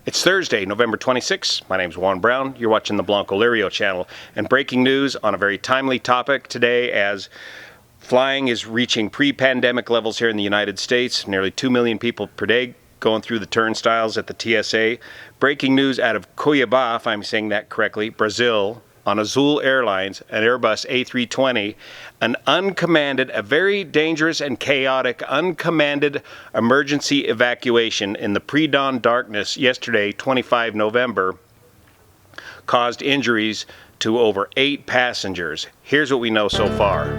It's Thursday, November 26th. My name's Juan Brown. You're watching the Blanco Lirio channel. And breaking news on a very timely topic today as flying is reaching pre-pandemic levels here in the United States. Nearly 2 million people per day going through the turnstiles at the TSA. Breaking news out of Cuiabá, if I'm saying that correctly, Brazil, on Azul Airlines, an Airbus A320, an uncommanded, a very dangerous and chaotic uncommanded emergency evacuation in the pre-dawn darkness yesterday, 25 November, caused injuries to over 8 passengers. Here's what we know so far.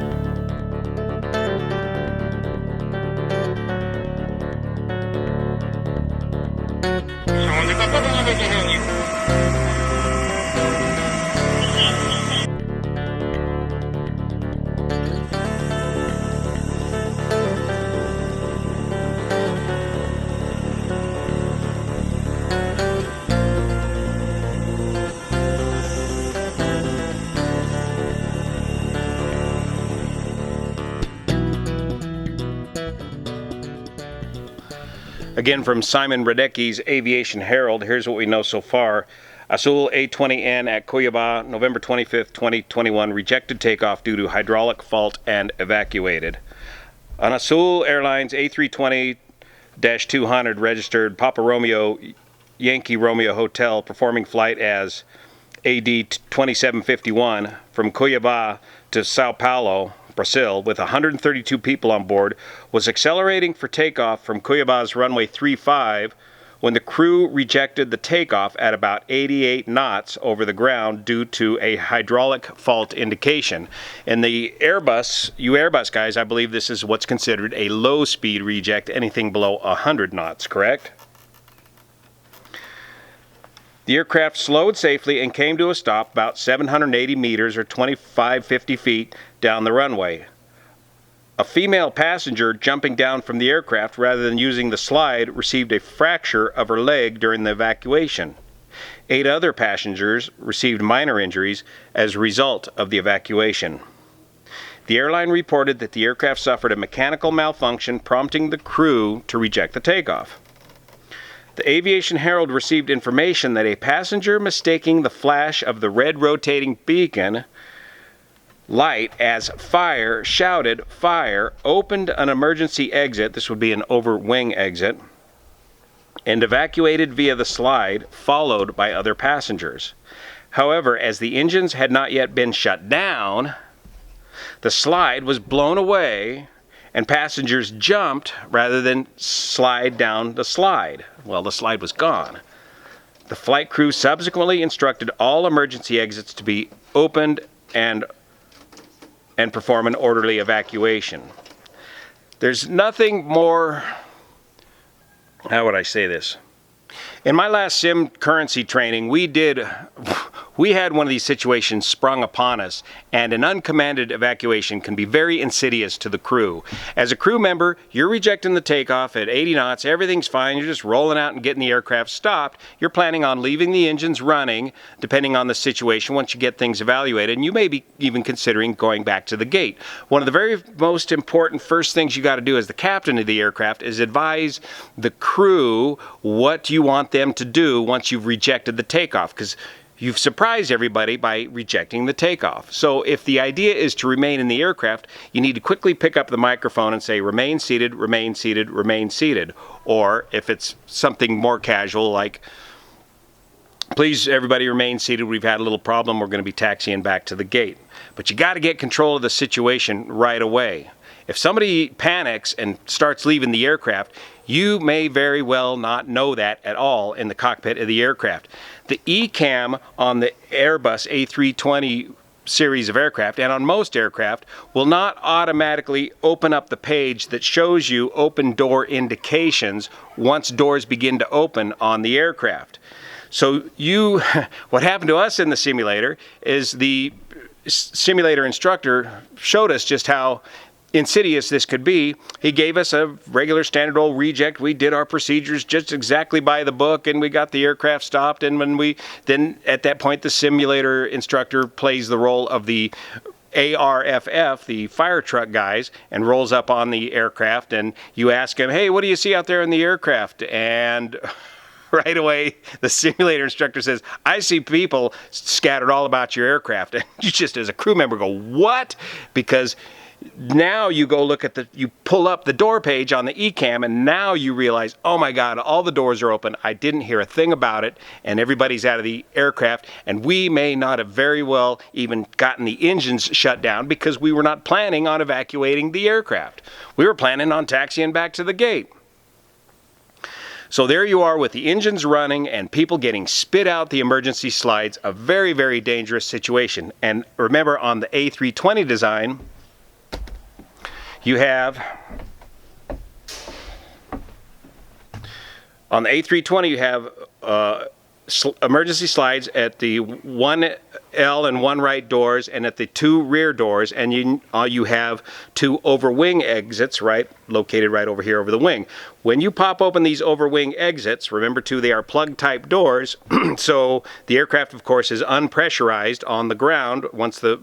Again, from Simon Radecki's Aviation Herald, here's what we know so far. Azul A20N at Cuiabá, November 25th, 2021, rejected takeoff due to hydraulic fault and evacuated. On Azul Airlines A320-200 registered Papa Romeo Yankee Romeo Hotel, performing flight as AD 2751 from Cuiabá to Sao Paulo, Brazil, with 132 people on board, was accelerating for takeoff from Cuiabá's runway 35 when the crew rejected the takeoff at about 88 knots over the ground due to a hydraulic fault indication. In the Airbus, you Airbus guys, I believe this is what's considered a low-speed reject, anything below 100 knots, correct? The aircraft slowed safely and came to a stop about 780 meters or 25-50 feet down the runway. A female passenger jumping down from the aircraft rather than using the slide received a fracture of her leg during the evacuation. 8 other passengers received minor injuries as a result of the evacuation. The airline reported that the aircraft suffered a mechanical malfunction, prompting the crew to reject the takeoff. The Aviation Herald received information that a passenger mistaking the flash of the red rotating beacon light as fire shouted fire, opened an emergency exit, this would be an over-wing exit, and evacuated via the slide, followed by other passengers. However, as the engines had not yet been shut down, the slide was blown away and passengers jumped rather than slide down the slide. Well, the slide was gone. The flight crew subsequently instructed all emergency exits to be opened and perform an orderly evacuation. There's nothing more, how would I say this? In my last sim currency training, we had one of these situations sprung upon us, and an uncommanded evacuation can be very insidious to the crew. As a crew member, you're rejecting the takeoff at 80 knots, everything's fine, you're just rolling out and getting the aircraft stopped. You're planning on leaving the engines running, depending on the situation, once you get things evaluated, and you may be even considering going back to the gate. One of the very most important first things you got to do as the captain of the aircraft is advise the crew what you want them to do once you've rejected the takeoff, because you've surprised everybody by rejecting the takeoff. So if the idea is to remain in the aircraft, you need to quickly pick up the microphone and say, remain seated, remain seated, remain seated. Or if it's something more casual like, please everybody remain seated, we've had a little problem, we're going to be taxiing back to the gate. But you got to get control of the situation right away. If somebody panics and starts leaving the aircraft, you may very well not know that at all in the cockpit of the aircraft. The ECAM on the Airbus A320 series of aircraft, and on most aircraft, will not automatically open up the page that shows you open door indications once doors begin to open on the aircraft. So what happened to us in the simulator is the simulator instructor showed us just how insidious this could be. He gave us a regular standard old reject. We did our procedures just exactly by the book, and we got the aircraft stopped. And then at that point, the simulator instructor plays the role of the ARFF, the fire truck guys, and rolls up on the aircraft, and you ask him, hey, what do you see out there in the aircraft? And right away, the simulator instructor says, I see people scattered all about your aircraft. And you just, as a crew member, go, what? Because now you go look at you pull up the door page on the ECAM, and now you realize, oh my God, all the doors are open. I didn't hear a thing about it, and everybody's out of the aircraft, and we may not have very well even gotten the engines shut down because we were not planning on evacuating the aircraft. We were planning on taxiing back to the gate. So there you are with the engines running and people getting spit out the emergency slides, a very, very dangerous situation. And remember, on the A320 design, you have, on the A320, you have emergency slides at the 1L and 1 right doors and at the 2 rear doors, and you have 2 overwing exits, right, located right over here over the wing. When you pop open these overwing exits, remember too, they are plug type doors, so the aircraft, of course, is unpressurized on the ground once the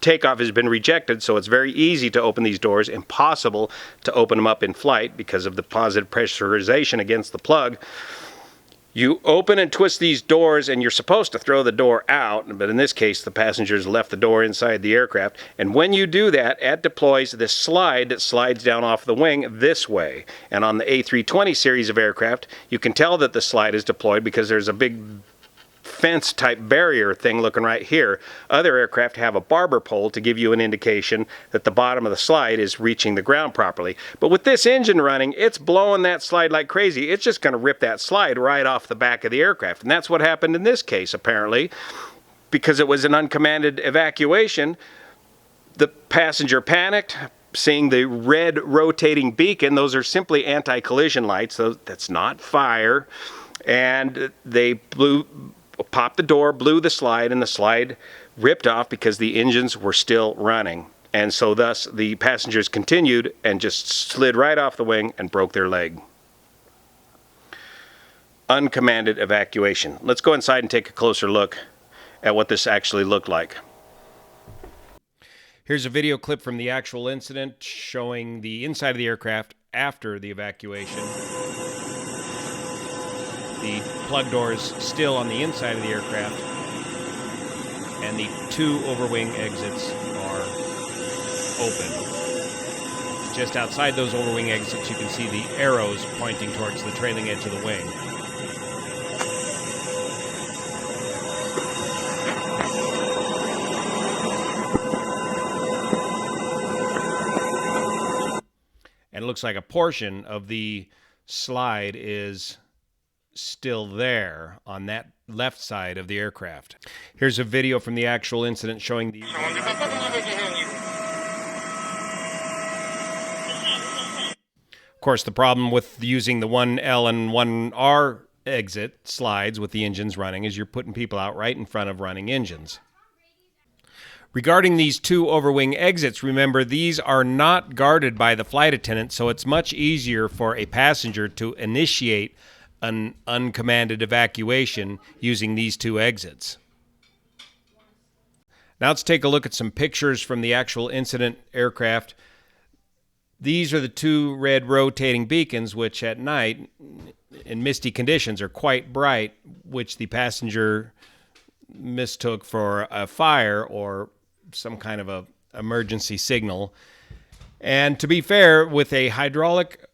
takeoff has been rejected, so it's very easy to open these doors, impossible to open them up in flight because of the positive pressurization against the plug. You open and twist these doors, and you're supposed to throw the door out, but in this case the passengers left the door inside the aircraft, and when you do that, it deploys this slide that slides down off the wing this way. And on the A320 series of aircraft, you can tell that the slide is deployed because there's a big fence type barrier thing looking right here. Other aircraft have a barber pole to give you an indication that the bottom of the slide is reaching the ground properly. But with this engine running, it's blowing that slide like crazy. It's just going to rip that slide right off the back of the aircraft. And that's what happened in this case, apparently. Because it was an uncommanded evacuation, the passenger panicked, seeing the red rotating beacon. Those are simply anti-collision lights. So that's not fire. And they popped the door, blew the slide, and the slide ripped off because the engines were still running. And so thus the passengers continued and just slid right off the wing and broke their leg. Uncommanded evacuation. Let's go inside and take a closer look at what this actually looked like. Here's a video clip from the actual incident showing the inside of the aircraft after the evacuation. The plug doors still on the inside of the aircraft, and the 2 overwing exits are open. Just outside those overwing exits, you can see the arrows pointing towards the trailing edge of the wing. And it looks like a portion of the slide is still there on that left side of the aircraft. Here's a video from the actual incident showing the... Of course, the problem with using the 1L and 1R exit slides with the engines running is you're putting people out right in front of running engines. Regarding these 2 overwing exits, remember these are not guarded by the flight attendant, so it's much easier for a passenger to initiate an uncommanded evacuation using these 2 exits. Now let's take a look at some pictures from the actual incident aircraft. These are the 2 red rotating beacons, which at night in misty conditions are quite bright, which the passenger mistook for a fire or some kind of a emergency signal. And to be fair, with a hydraulic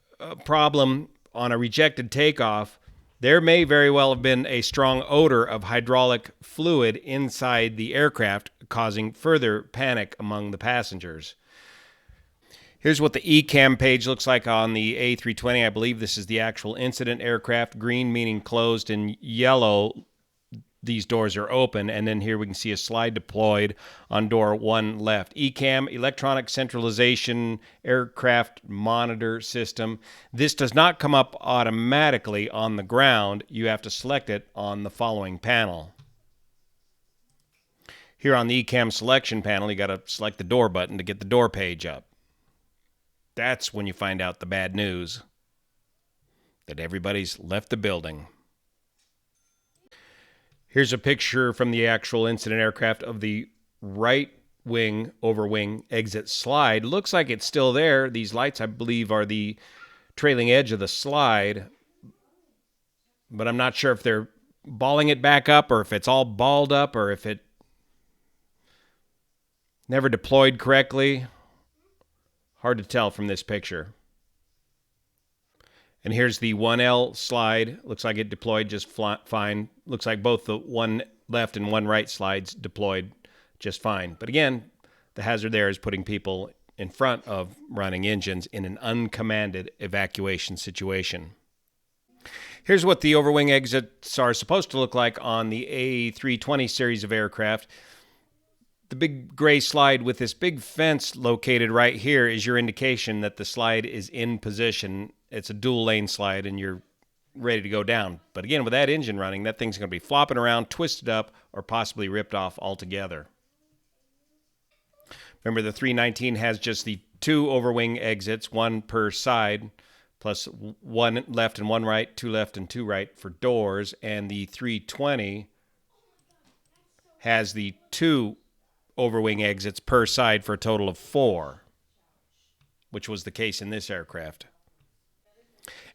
problem on a rejected takeoff, there may very well have been a strong odor of hydraulic fluid inside the aircraft, causing further panic among the passengers. Here's what the ECAM page looks like on the A320. I believe this is the actual incident aircraft. Green meaning closed, and yellow, these doors are open. And then here we can see a slide deployed on door 1 left. ECAM, Electronic Centralization Aircraft Monitor System. This does not come up automatically on the ground. You have to select it on the following panel. Here on the ECAM selection panel, you got to select the door button to get the door page up. That's when you find out the bad news, that everybody's left the building. Here's a picture from the actual incident aircraft of the right wing overwing exit slide. Looks like it's still there. These lights, I believe, are the trailing edge of the slide. but I'm not sure if they're balling it back up or if it's all balled up or if it never deployed correctly. Hard to tell from this picture. And here's the 1L slide. Looks like it deployed just fine. Looks like both the one left and one right slides deployed just fine. But again, the hazard there is putting people in front of running engines in an uncommanded evacuation situation. Here's what the overwing exits are supposed to look like on the A320 series of aircraft. The big gray slide with this big fence located right here is your indication that the slide is in position. It's a dual lane slide and you're ready to go down. But again, with that engine running, that thing's going to be flopping around, twisted up, or possibly ripped off altogether. Remember, the 319 has just the 2 overwing exits, 1 per side, plus 1 left and 1 right, 2 left and 2 right for doors. And the 320 has the 2 overwing exits per side for a total of 4, which was the case in this aircraft.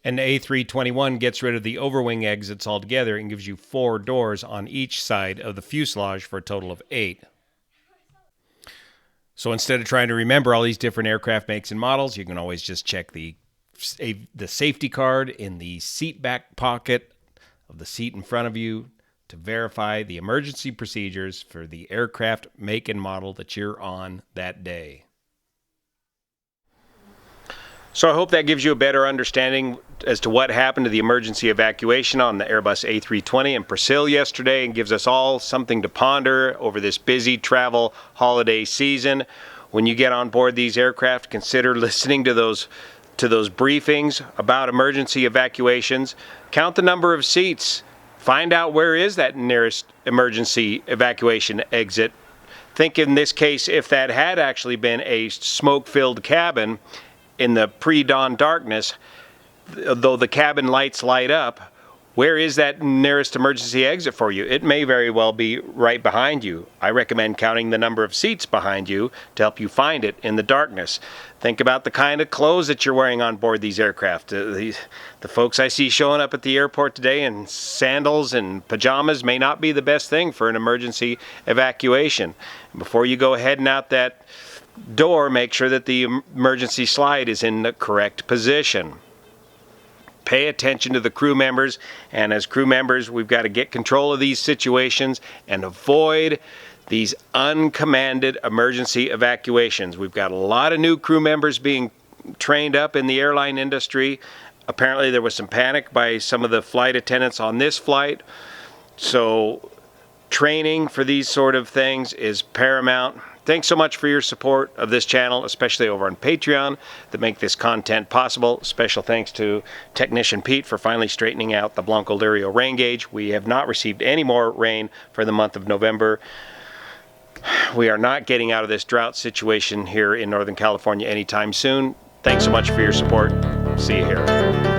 And the A321 gets rid of the overwing exits altogether and gives you 4 doors on each side of the fuselage for a total of 8. So instead of trying to remember all these different aircraft makes and models, you can always just check the safety card in the seat back pocket of the seat in front of you to verify the emergency procedures for the aircraft make and model that you're on that day. So I hope that gives you a better understanding as to what happened to the emergency evacuation on the Airbus A320 in Brazil yesterday, and gives us all something to ponder over this busy travel holiday season. When you get on board these aircraft, consider listening to those briefings about emergency evacuations. Count the number of seats. Find out where is that nearest emergency evacuation exit. Think in this case, if that had actually been a smoke-filled cabin in the pre-dawn darkness, though the cabin lights light up, where is that nearest emergency exit for you? It may very well be right behind you. I recommend counting the number of seats behind you to help you find it in the darkness. Think about the kind of clothes that you're wearing on board these aircraft. The folks I see showing up at the airport today in sandals and pajamas may not be the best thing for an emergency evacuation. Before you go heading out that door, make sure that the emergency slide is in the correct position. Pay attention to the crew members, and as crew members, we've got to get control of these situations and avoid these uncommanded emergency evacuations. We've got a lot of new crew members being trained up in the airline industry. Apparently there was some panic by some of the flight attendants on this flight. So training for these sort of things is paramount. Thanks so much for your support of this channel, especially over on Patreon, that make this content possible. Special thanks to Technician Pete for finally straightening out the Blanco Lirio rain gauge. We have not received any more rain for the month of November. We are not getting out of this drought situation here in Northern California anytime soon. Thanks so much for your support. See you here.